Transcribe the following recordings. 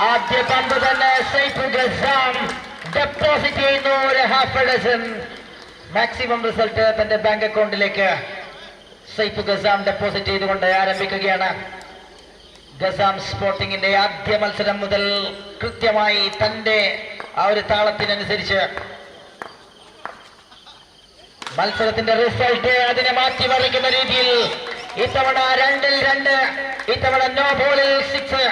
ആദ്യ പന്ത് തന്നെ സൈഫുൽ ഗസാം ഡെപ്പോസിറ്റ് ചെയ്യുന്നു. ഒരു ഹാഫ് ഡസൻ മാക്സിമം റിസൾട്ട് തന്റെ ബാങ്ക് അക്കൗണ്ടിലേക്ക് സൈഫുൽ ഗസാം ഡെപ്പോസിറ്റ് ചെയ്തുകൊണ്ട് ആരംഭിക്കുകയാണ്. ഗസാം സ്പോർട്ടിങ്ങിന്റെ ആദ്യ മത്സരം മുതൽ കൃത്യമായി തന്റെ ആ ഒരു താളത്തിനനുസരിച്ച് മത്സരത്തിന്റെ റിസൾട്ട് അതിനെ മാറ്റിമറിക്കുന്ന രീതിയിൽ ഇത്തവണ 2-2, ഇത്തവണ നോ ബോളിൽ 6.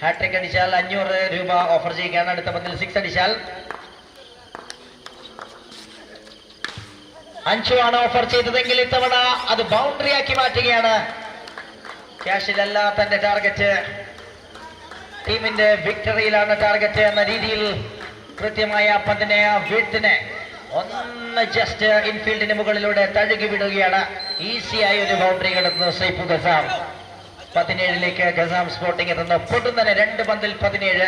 ഹാട്രിക് അടിച്ചാൽ 500 രൂപ ഓഫർ ചെയ്യുകയാണ്. അടുത്ത പന്തിൽ 6 അടിച്ചാൽ 5 ആണ് ഓഫർ ചെയ്തതെങ്കിൽ ഇത്തവണ അത് ബൗണ്ടറി ആക്കി മാറ്റുകയാണ്. ക്യാഷിലല്ല തന്റെ ടാർഗറ്റ്, ടീമിന്റെ വിക്ടറിയിലാണ് ടാർഗറ്റ് എന്ന രീതിയിൽ കൃത്യമായ പന്തിനെ ആ വീട്ടിനെ ഒന്ന് ജസ്റ്റ് ഇൻഫീൽഡിന് മുകളിലൂടെ തഴുകി വിടുകയാണ്. ഈസിയായി ഒരു ബൗണ്ടറി കിടന്നു സൈഫുൽ ഗസാം. 17ലേക്ക് ഗസാം സ്പോർട്ടിംഗ് എത്തുന്നു. പൊടുന്നനെ 2 പന്തിൽ 17.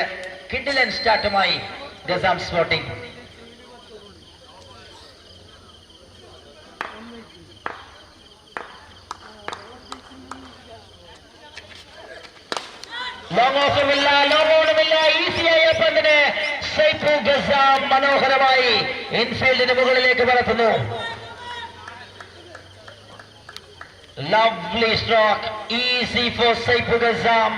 കിഡിലൻ സ്റ്റാർട്ടുമായി ഗസാം സ്പോർട്ടിംഗ്. ലോങ് ഓഫറുമില്ല, ലോങ് ഓണുമില്ല. ഈസിയായ പന്തിന് സൈഫുൽ ഗസാം മനോഹരമായി ഇൻഫീൽഡിന് മുകളിലേക്ക് പറത്തുന്നു. Lovely stroke, easy for Saiful Gazam.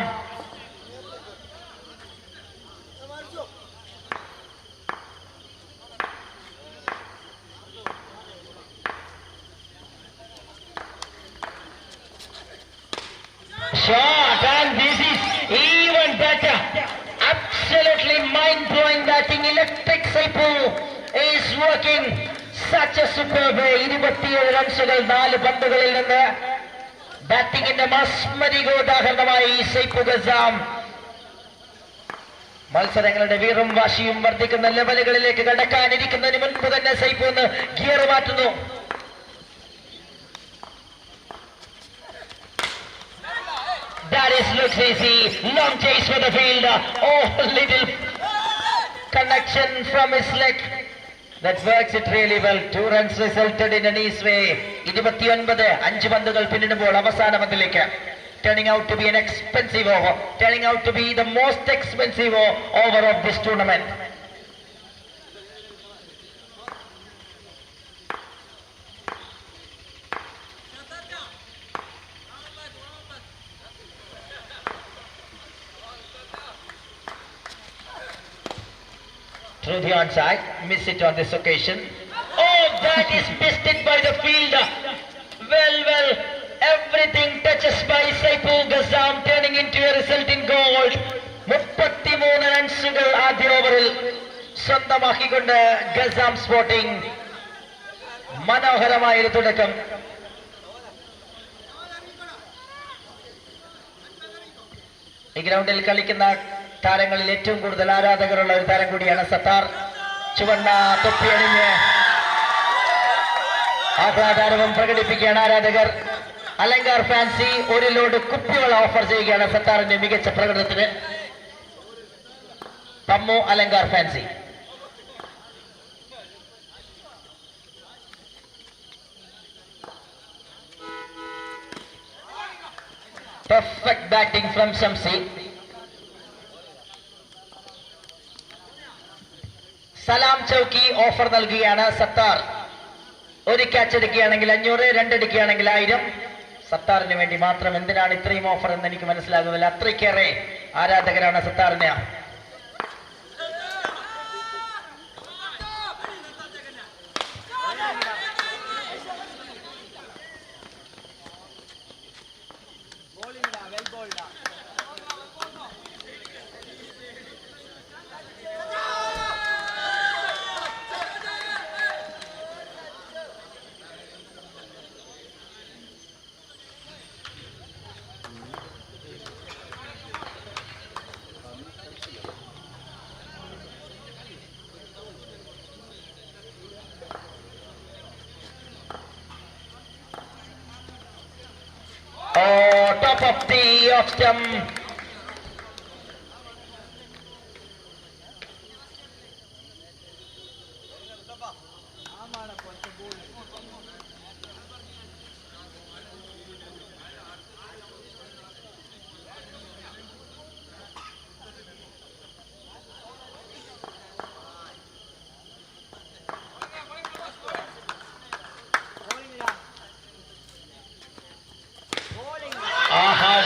Shot, and this is even better. Absolutely mind-blowing batting. Electric Saiful is working. Such a superb 27 റൺസുകൾ 4 പന്തുകളിൽ നിന്ന്. ബാറ്റിംഗിന്റെ മാസ്മരികോദാഹരണമായി സൈഫുൽ ഗസാം മത്സരങ്ങളുടെ വീറും വാശിയും വർദ്ധിക്കുന്ന ലെവലുകളിലേക്ക് കടക്കാനിരിക്കുന്നതിന് മുൻപ് തന്നെ സൈഫു ഒന്ന് ഗിയർ മാറ്റുന്നു. That is looks easy. Long chase for the field. Oh, little connection from his leg. That works it really well. 2 runs resulted in an ease way. 29, 5 പന്തുകൾ പിന്നിടുമ്പോൾ അവസാന പന്തിലേക്ക്. Turning out to be an expensive over. Turning out to be the most expensive over of this tournament. Through the onside, miss it on this occasion. Oh, that is missed it by the fielder. Well, everything touches by Saiful Gazam, turning into a resulting goal. 33 റൺസുകൾ ആദ്യ ഓവറിൽ സ്വന്തമാക്കിക്കൊണ്ട് Qassam sporting മനോഹരമായൊരു തുടക്കം. ഈ ഗ്രൗണ്ടിൽ കളിക്കുന്ന താരങ്ങളിൽ ഏറ്റവും കൂടുതൽ ആരാധകരുള്ള ഒരു താരം കൂടിയാണ് സത്താർ. ചുവന്ന തൊപ്പിയണിഞ്ഞ് ആഹ്ലാദാരവം പ്രകടിപ്പിക്കുകയാണ് ആരാധകർ. അലങ്കാർ ഫാൻസി 1 ലോഡ് കുപ്പികൾ ഓഫർ ചെയ്യുകയാണ് സത്താറിന്റെ മികച്ച പ്രകടനത്തിന്. Pammu Alankar fancy. Perfect batting from Shamsi. Salam Chowki offer നൽകുകയാണ് സത്താർ. 1 ക്യാച്ച് എടുക്കുകയാണെങ്കിൽ 500, 2 എടുക്കുകയാണെങ്കിൽ 1000. സത്താറിന് വേണ്ടി മാത്രം. എന്തിനാണ് ഇത്രയും ഓഫർ എന്ന് എനിക്ക് മനസ്സിലാകുന്നില്ല. അത്രയ്ക്കേറെ ആരാധകരാണ് സത്താറിന്. top of the off stump.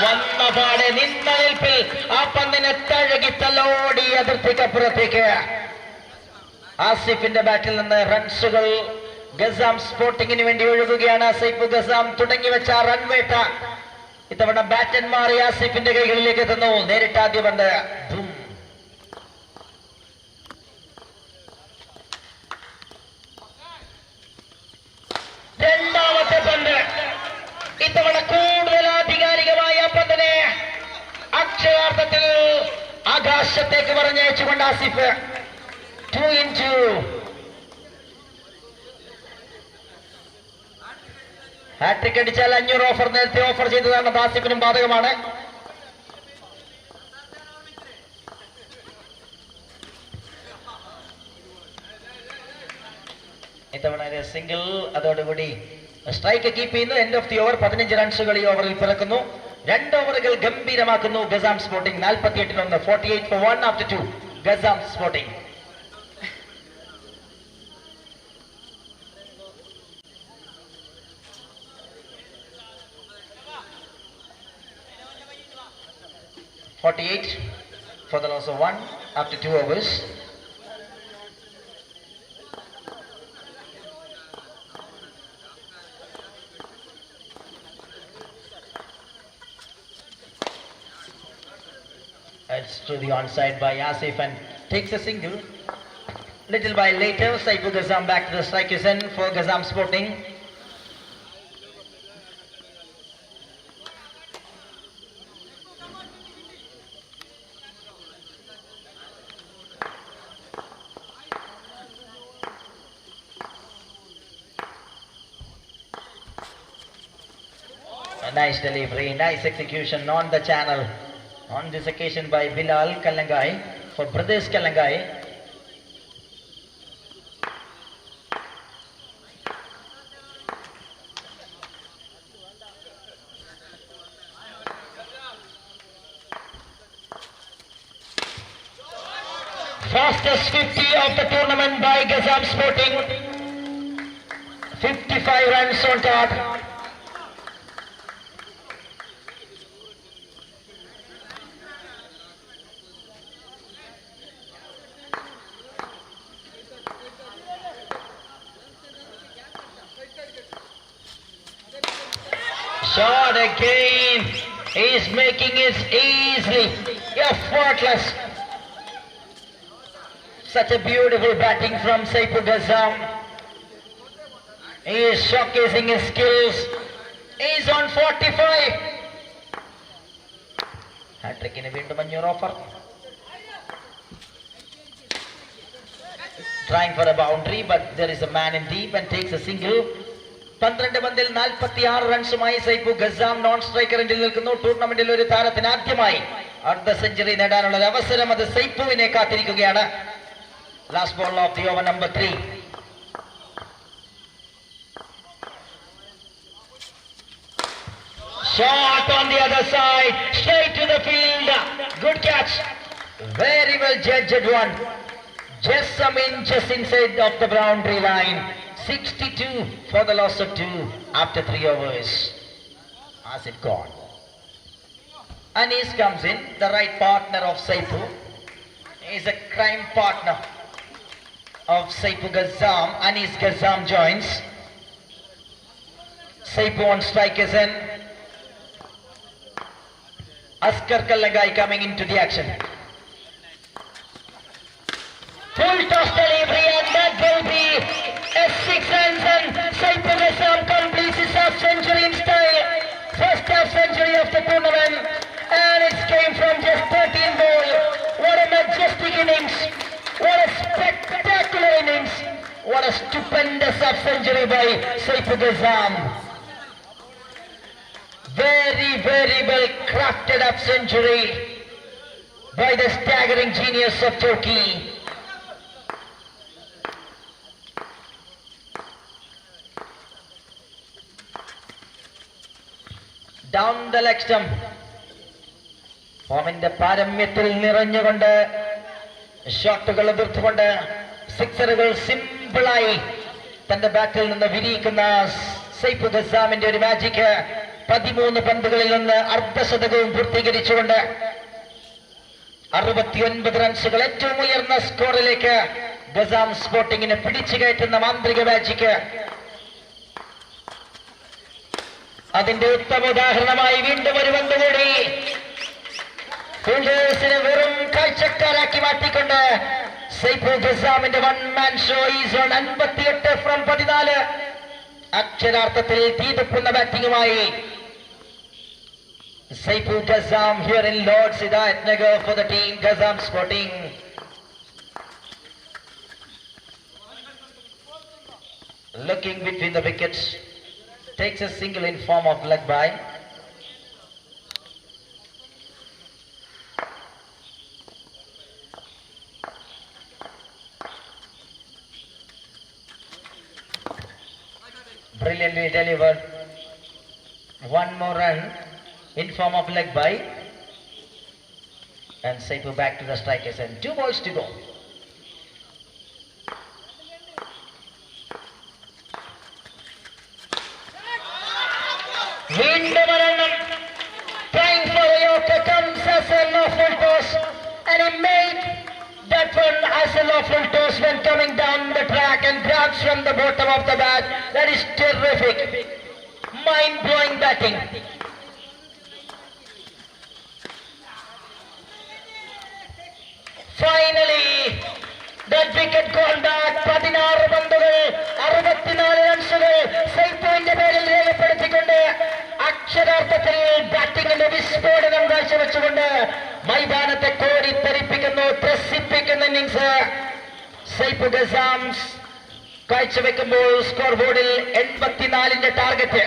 വന്നപാടെ നിന്ന നിൽപ്പിൽ ആ പന്തിനെ തഴകി തലോടി അതിർത്തിക്കപ്പുറത്തേക്ക്. ആസിഫിന്റെ ബാറ്റിൽ നിന്ന് റൺസുകൾ ഗസാം സ്പോർട്ടിങ്ങിന് വേണ്ടി ഒഴുകുകയാണ്. സൈഫ് ഗസാം തുടങ്ങിവെച്ച റൺവേട്ട ഇത്തവണ ബാറ്റന്മാർ ആസിഫിന്റെ കൈകളിലേക്ക് എത്തുന്നു. നേരിട്ട് ആദ്യ പന്ത് രണ്ടാമത്തെ പന്ത് ഇത്തവണ കൂടുതൽ ആധികാരികമായ പന്തിനെ അക്ഷരാർത്ഥത്തിൽ ആകാശത്തേക്ക് പറഞ്ഞയച്ചുകൊണ്ട് ആസിഫ് 2 in 2. ഹാട്രിക് അടിച്ചാൽ 500 ഓഫർ നേരത്തെ ഓഫർ ചെയ്തതാണ്. ആസിഫിനും ബാധകമാണ്. ഇത്തവണ സിംഗിൾ, അതോടുകൂടി സ്ട്രൈക്ക് കീപ്പ് ചെയ്യുന്നു. End of the over. 15 റൺസുകൾ ഈ ഓവറിൽ പിറക്കുന്നു. 2 ഓവറുകൾ ഗംഭീരമാക്കുന്നു Gazam sporting. 48-1, 48 for 1 after 2. Gazam sporting. for the loss of 1 after 2 overs. It's to the onside by Asif and takes a single. Little while later, Saifu Gazam back to the strikers end for Gazam Sporting. A nice delivery, nice execution on the channel. On this occasion by Bilal Kalangai for Brothers Kalangai. Fastest 50 of the tournament by Gazam Sporting. 55 runs on top. Shot again. He's making it easy, effortless. Such a beautiful batting from Saifu Gazam. He is showcasing his skills. He's on 45. Hat-trick in a window on your offer. Trying for a boundary, but there is a man in deep and takes a single. 12 പന്തിൽ 46 റൺസുമായി Saifu Qassam non striker എൻഡിൽ നിൽക്കുന്നു. ടൂർണമെന്റിൽ ഒരു താരത്തിന് ആദ്യമായി അർദ്ധ century നേടാനുള്ള ഒരു അവസരം അത് സൈഫുവിനെ കാത്തിരിക്കുകയാണ്. Last ball of the over number 3. Shot on the other side, straight to the field. Good catch. Very well judged one. Just some inches inside of the boundary line. 62 for the loss of 2 after 3 overs. As it gone. Anis comes in, the right partner of Saifu. He is a crime partner of Saifu Gazam. Anis Gazam joins. Saifu on strikers end. Askar Kalangai coming into the action. Full toss delivery and that will be a 6 runs and Saifu Gazam completes his half century in style. First half century of the tournament and it came from just 13 ball. What a majestic innings. What a spectacular innings. What a stupendous half century by Saifu Gazam. Very, very well crafted up century by the staggering genius of Turkey. Down the leg stump. ഫോമിന്റെ പാരമ്യത്തിൽ നിറഞ്ഞുകൊണ്ട് ഷോട്ടുകൾ എതിർത്തുകൊണ്ട് സിക്സറുകൾ സിമ്പിളായി തന്റെ ബാറ്റിൽ നിന്ന് വിരിയിക്കുന്ന Saif ഗസാമിന്റെ ഒരു magic 13 പന്തുകളിൽ നിന്ന് അർദ്ധശതകവും പൂർത്തീകരിച്ചുകൊണ്ട് 69 റൺസുകൾ ഏറ്റവും ഉയർന്ന സ്കോറിലേക്ക് ഗസാം സ്പോർട്ടിങ്ങിനെ പിടിച്ചു കയറ്റുന്ന മാന്ത്രിക മാജിക്. അതിന്റെ ഉത്തമ ഉദാഹരണമായി വീണ്ടും ഒരു പന്ത് കൂടി ഫീൽഡേഴ്സിനെ വെറും കാഴ്ചക്കാരാക്കി മാറ്റിക്കൊണ്ട് സൈഫ് ഗസാമിന്റെ one man show is on. 58 from 14. അക്ഷരാർത്ഥത്തിൽ തീതുപ്പുന്ന ബാറ്റിംഗുമായി Saif Gazam here in Lords Hidayat Nagar for the team Gazam sporting. Looking between the wickets, takes a single in form of leg by. Brilliantly delivered. One more run in form of leg by. And Saipu back to the strikers and 2 balls to go. Trying for a Yorker comes as a lawful toss, and he made that one as a lawful toss when coming down the track and grabs from the bottom of the bat. That is terrific, mind-blowing batting. Finally, that wicket gone back. 16 പന്തുകൾ 64 റൺസുകൾ സൈഫിന്റെ പേരിൽ രേഖപ്പെടുത്തിക്കൊണ്ട് അക്ഷരാർത്ഥത്തിൽ ബാറ്റിംഗിന്റെ വിസ്ഫോടനം കാഴ്ചവെച്ചുകൊണ്ട് മൈതാനത്തെ കോരിത്തെറിപ്പിക്കുന്നു, ത്രസിപ്പിക്കുന്ന ഇന്നിംഗ്സ് സൈഫ് ഗസാംസ് കാഴ്ചവെക്കുമ്പോൾ സ്കോർ ബോർഡിൽ 84ന്റെ ടാർഗറ്റ്.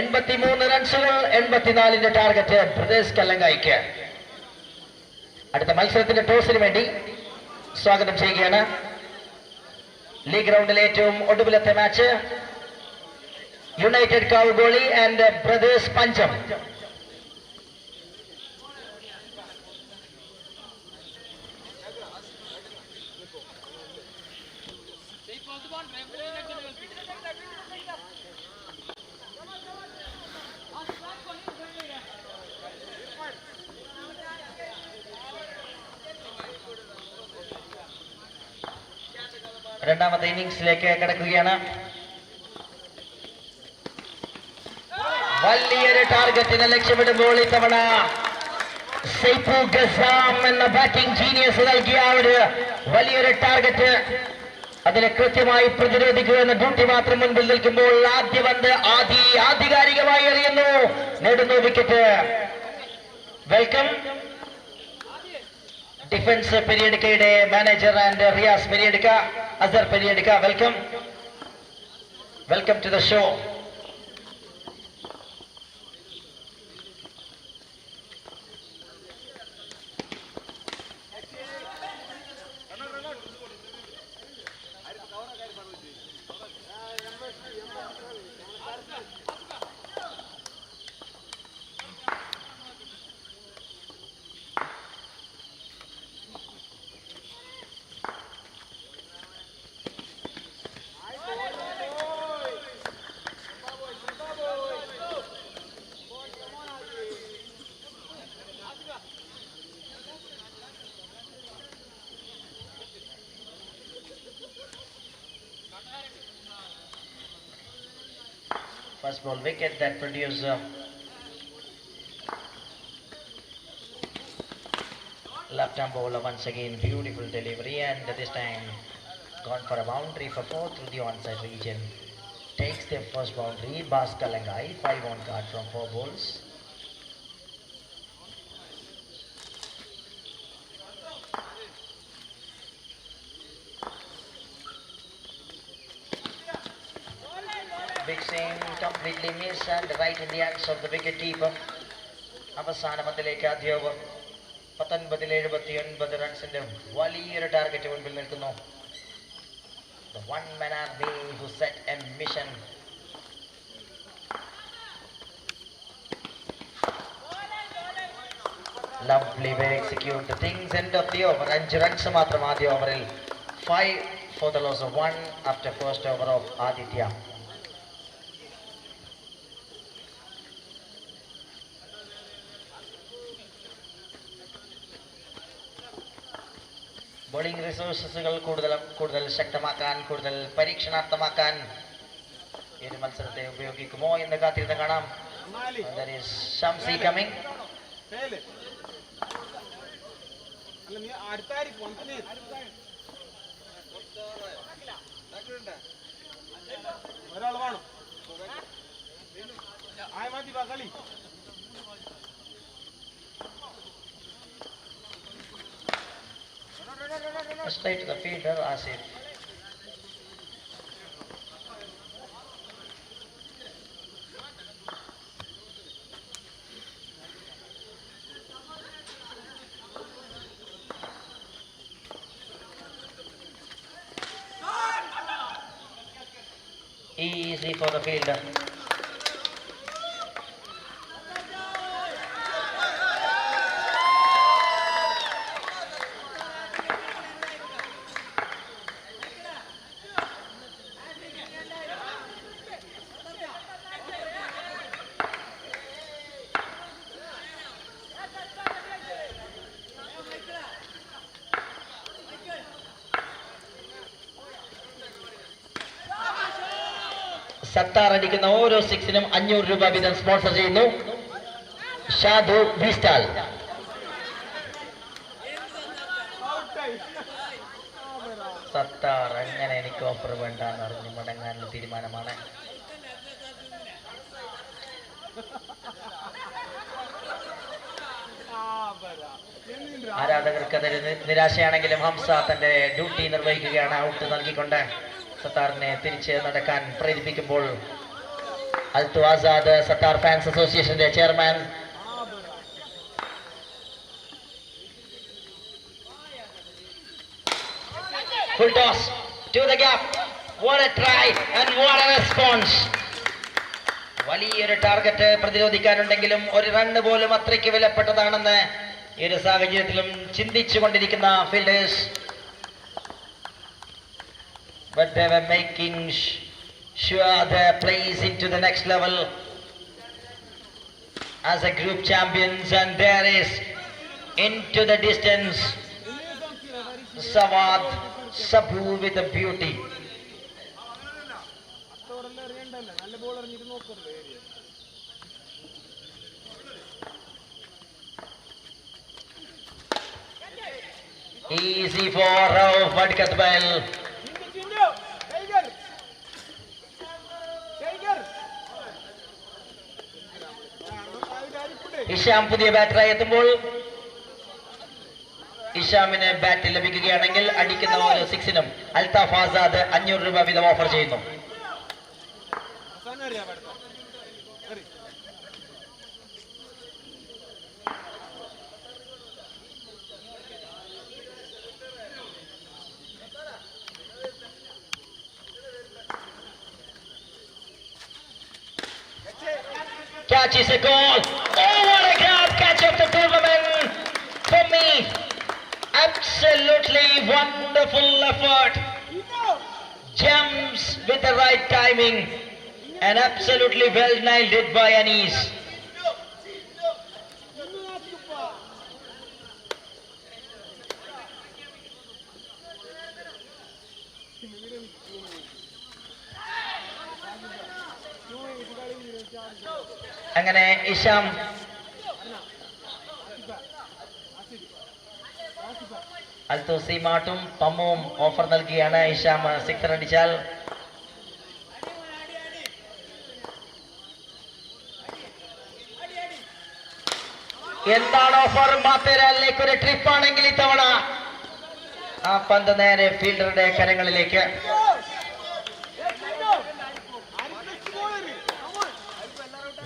83 റൺസുകൾ 84ന്റെ ടാർഗറ്റ് ബ്രദേഴ്സ് കല്ലങ്കായ്ക്ക്. അടുത്ത മത്സരത്തിന്റെ ടോസിന് വേണ്ടി സ്വാഗതം ചെയ്യുകയാണ്. ലീഗ് റൗണ്ടിലെ ഏറ്റവും ഒടുവിലത്തെ മാച്ച് യുണൈറ്റഡ് കാവുഗോളി ആൻഡ് ബ്രദേഴ്സ് പഞ്ചം. രണ്ടാമത്തെ ഇന്നിംഗ്സിലേക്ക് കടക്കുകയാണ്. വലിയൊരു ടാർഗറ്റിനെ ലക്ഷ്യമിടുമ്പോൾ ഇത്തവണ സൈഫ് ഗസാം എന്ന ബാറ്റിംഗ് ജീനിയസ് നൽകിയ ഒരു വലിയൊരു ടാർഗറ്റ് അതിനെ കൃത്യമായി പ്രതിരോധിക്കുക എന്ന ഡ്യൂട്ടി മാത്രം മുൻപിൽ നിൽക്കുമ്പോൾ ആദ്യ പന്ത് ആധികാരികമായി എറിയുന്നു, നേടുന്നു വിക്കറ്റ്. വെൽക്കം ഡിഫൻസ് പെരിയഡ്കയുടെ manager and Riyas Periyadka, Azhar Periyadka, welcome to the show. First ball wicket that produced left-arm bowler once again, beautiful delivery, and this time gone for a boundary for 4 through the onside region. Takes their first boundary. Bas Kalangai, 5 on card from 4 balls. Big swing completely missed and right in the hands of the wicket keeper. അവസാന പന്തിലേക്ക് ആദ്യ over 19-79 റൺസിന്റെ വലിയൊരു target മുൻപിൽ നിൽക്കുന്നു. The one-man army who set a mission. Lovely way execute the things. End of the over. 5 runs മാത്രം ആദ്യ ഓവറിൽ. 5 for the loss of 1 after first over of Aditya. Bowling റിസോഴ്സസുകൾ കൂടുതൽ ശക്തമാക്കാൻ, കൂടുതൽ പരീക്ഷണാർത്ഥമാക്കാൻ ഈ ഒരു മത്സരത്തെ ഉപയോഗിക്കുമോ എന്ന് കാത്തിരുന്ന് കാണാം. Shamsi coming. Straight to the fielder, Asif. Easy for the fielder. Sattar അടിക്കുന്ന ഓരോ സിക്സിനും 500 രൂപ വീതം സ്പോൺസർ ചെയ്യുന്നു ഷാദു ബിസ്റ്റാൽ. സത്താർ അങ്ങനെ എനിക്ക് ഓഫർ വേണ്ടെന്ന് അറിഞ്ഞു മടങ്ങാനുള്ള തീരുമാനമാണ്. ആരാധകർക്ക് അതൊരു നിരാശയാണെങ്കിലും ഹംസ തന്റെ ഡ്യൂട്ടി നിർവഹിക്കുകയാണ്. ഔട്ട് നൽകിക്കൊണ്ട് സത്താറിനെ തിരിച്ച് നടക്കാൻ പ്രേരിപ്പിക്കുമ്പോൾ അൽത്തു ആസാദ്, സത്താർ ഫാൻസ് അസോസിയേഷന്റെ chairman, full toss to the gap. What a try and what a response. വലിയൊരു ടാർഗറ്റ് പ്രതിരോധിക്കാനുണ്ടെങ്കിലും ഒരു റണ്ണ് പോലും അത്രയ്ക്ക് വിലപ്പെട്ടതാണെന്ന് ഈ ഒരു സാഹചര്യത്തിലും ചിന്തിച്ചു കൊണ്ടിരിക്കുന്ന fielders. But they were making sure their place into the next level as a group champions, and there is into the distance Sawad Sabu with a beauty. Easy for Rauf Vadkatbal. Isham പുതിയ ബാറ്ററായി എത്തുമ്പോൾ ഇഷാമിന് bat ലഭിക്കുകയാണെങ്കിൽ അടിക്കുന്ന ഓരോ സിക്സിനും അൽതാഫ് ആസാദ് 500 രൂപ വീതം offer ചെയ്യുന്നു. Catch is a goal. Oh, what a grab catch of the tournament for me. Absolutely wonderful effort. Jumps with the right timing and absolutely well nailed it by Anis. അങ്ങനെ Isham അൽത്തോസിമാട്ടും പമ്മും offer നൽകിയാണ്. Isham sixer അടിച്ചാൽ എന്താണ് offer? മാത്തേരാലിലേക്ക് ഒരു trip ആണെങ്കിൽ ഇത്തവണ ആ പന്ത് നേരെ ഫീൽഡറുടെ കരങ്ങളിലേക്ക്.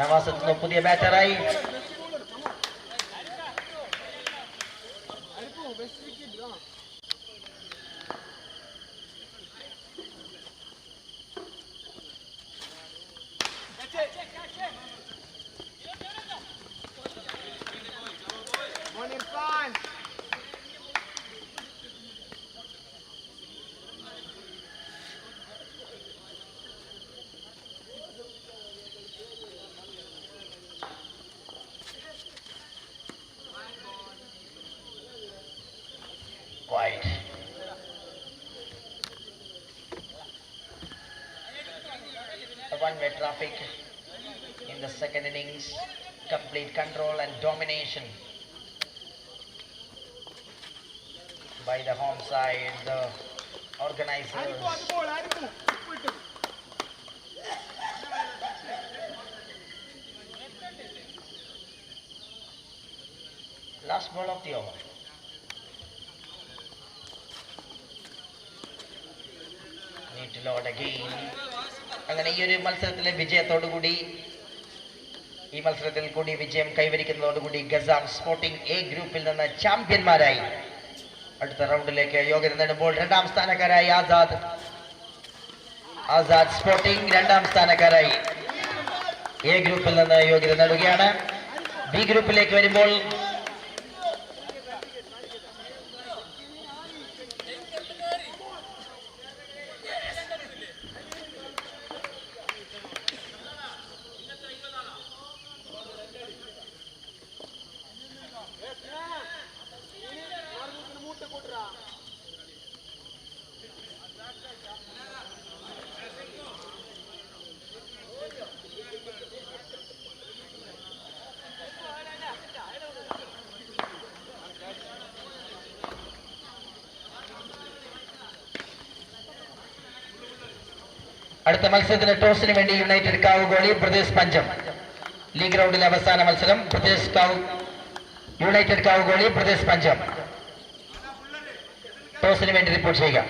നവാസ് എത്തുന്നു പുതിയ ബാറ്ററായി. Wide. The one-way traffic in the second innings, complete control and domination by the home side, the organizers. Last ball of the over. Need to load again. അങ്ങനെ ഈ ഒരു മത്സരത്തിലെ വിജയത്തോടുകൂടി ഈ മത്സരത്തിൽ കൂടി വിജയം കൈവരിക്കുന്നതോടുകൂടി ഗസാം സ്പോർട്ടിംഗ് എ ഗ്രൂപ്പിൽ നിന്ന് ചാമ്പ്യന്മാരായി അടുത്ത റൗണ്ടിലേക്ക് യോഗ്യത നേടുമ്പോൾ രണ്ടാം സ്ഥാനക്കാരായി ആസാദ് സ്പോർട്ടിംഗ് രണ്ടാം സ്ഥാനക്കാരായി എ ഗ്രൂപ്പിൽ നിന്ന് യോഗ്യത നേടുകയാണ്. ബി ഗ്രൂപ്പിലേക്ക് വരുമ്പോൾ അടുത്ത മത്സരത്തിന് ടോസിന് വേണ്ടി യുണൈറ്റഡ് കാവ് ഗോളി പ്രദേശ് പഞ്ചം. ലീഗ് റൗണ്ടിലെ അവസാന മത്സരം യുണൈറ്റഡ് കാവ് ഗോളി പ്രദേശ് പഞ്ചം. ടോസിന് വേണ്ടി റിപ്പോർട്ട് ചെയ്യുക.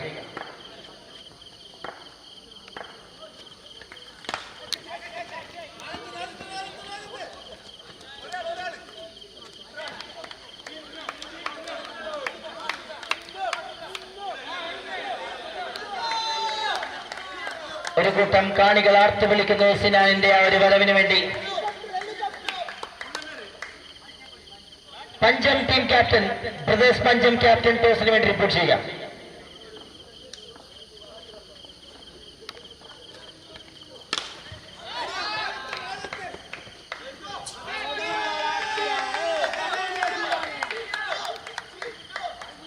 ഒരു കൂട്ടം കാണികൾ ആർത്തു വിളിക്കുന്നു സിനാനിന്റെ ആ ഒരു വരവിന് വേണ്ടി. പഞ്ചം ടീം ക്യാപ്റ്റൻ പ്രദേശ് പഞ്ചം ക്യാപ്റ്റൻ ടോസിന് വേണ്ടി റിപ്പോർട്ട് ചെയ്യുക.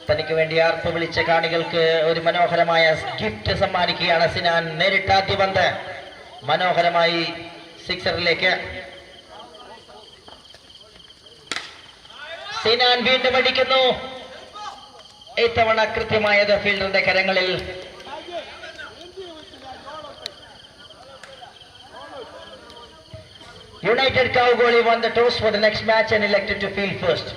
തനിക്ക് വേണ്ടി ആർപ്പ് വിളിച്ച കാണികൾക്ക് ഒരു മനോഹരമായ ഗിഫ്റ്റ് സമ്മാനിക്കുകയാണ് സിനാൻ. നേരിട്ടാദ്യ പന്ത് മനോഹരമായി സിക്സറിലേക്ക്. സിനാൻ വീണ്ടും അടിക്കുന്നു. ഇത്തവണ കൃത്യമായത് ഫീൽഡറിന്റെ കരങ്ങളിൽ. United Cow goalie won the toss for the next match and elected to field first.